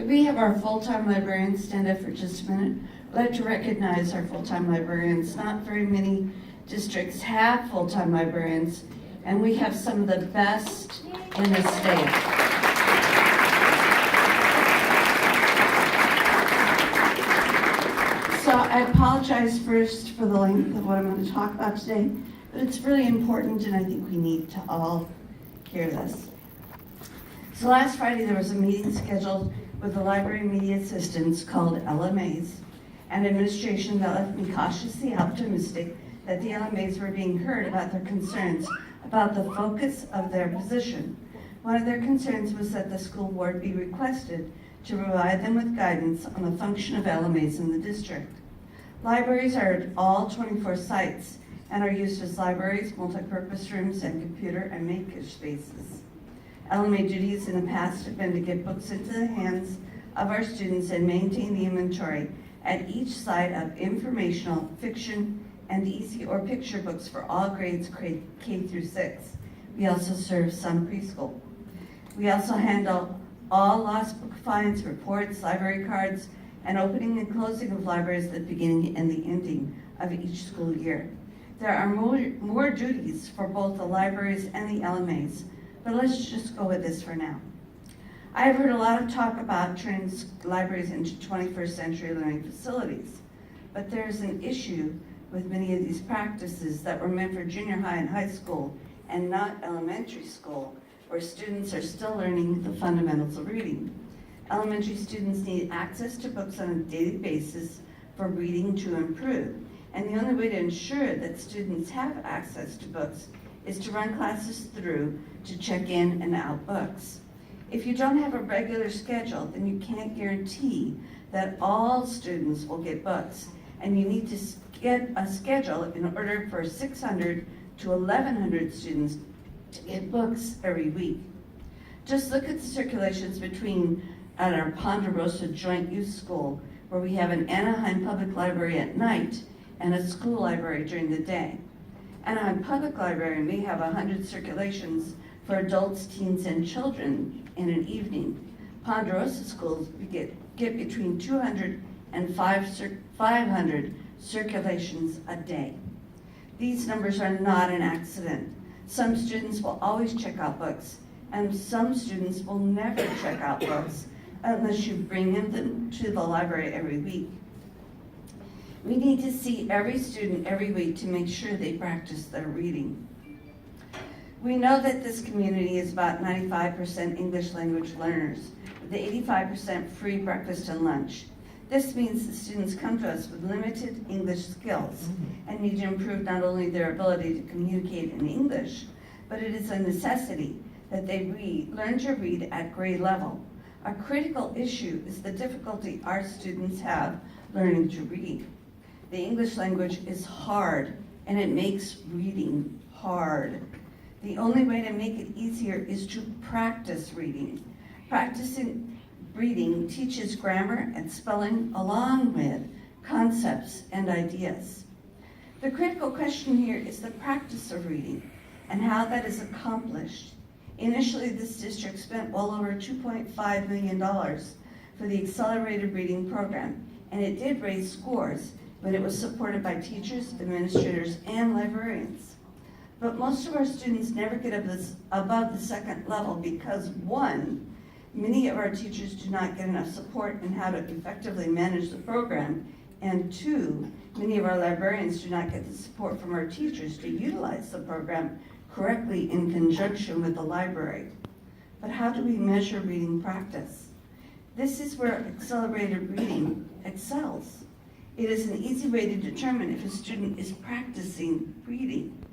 Could we have our full-time librarians stand up for just a minute? I'd like to recognize our full-time librarians. Not very many districts have full-time librarians, and we have some of the best in the state. So I apologize first for the length of what I'm going to talk about today, but it's really important, and I think we need to all hear this. So last Friday there was a meeting scheduled with the library media assistants called LMAs, and administration that left me cautiously optimistic that the LMAs were being heard about their concerns about the focus of their position. One of their concerns was that the school board be requested to provide them with guidance on the function of LMAs in the district. Libraries are at all 24 sites and are used as libraries, multi-purpose rooms, and computer and maker spaces. LMA duties in the past have been to get books into the hands of our students and maintain the inventory at each site of informational, fiction, and easy or picture books for all grades K through 6. We also serve some preschool. We also handle all lost book finds, reports, library cards, and opening and closing of libraries at the beginning and the ending of each school year. There are more duties for both the libraries and the LMAs, but let's just go with this for now. I have heard a lot of talk about turning libraries into 21st century learning facilities, but there's an issue with many of these practices that were meant for junior high and high school and not elementary school, where students are still learning the fundamentals of reading. Elementary students need access to books on a daily basis for reading to improve, and the only way to ensure that students have access to books is to run classes through to check in and out books. If you don't have a regular schedule, then you can't guarantee that all students will get books, and you need to get a schedule in order for 600 to 1,100 students to get books every week. Just look at the circulations at our Ponderosa Joint Youth School, where we have an Anaheim Public Library at night and a school library during the day. Anaheim Public Library may have 100 circulations for adults, teens, and children in an evening. Ponderosa schools get between 200 and 500 circulations a day. These numbers are not an accident. Some students will always check out books, and some students will never check out books unless you bring them to the library every week. We need to see every student every week to make sure they practice their reading. We know that this community is about 95% English language learners, with the 85% free breakfast and lunch. This means that students come to us with limited English skills and need to improve not only their ability to communicate in English, but it is a necessity that they learn to read at grade level. A critical issue is the difficulty our students have learning to read. The English language is hard, and it makes reading hard. The only way to make it easier is to practice reading. Practicing reading teaches grammar and spelling along with concepts and ideas. The critical question here is the practice of reading and how that is accomplished. Initially, this district spent well over $2.5 million for the accelerated reading program, and it did raise scores, but it was supported by teachers, administrators, and librarians. But most of our students never get above the second level because, one, many of our teachers do not get enough support in how to effectively manage the program, and two, many of our librarians do not get the support from our teachers to utilize the program correctly in conjunction with the library. But how do we measure reading practice? This is where accelerated reading excels. It is an easy way to determine if a student is practicing reading.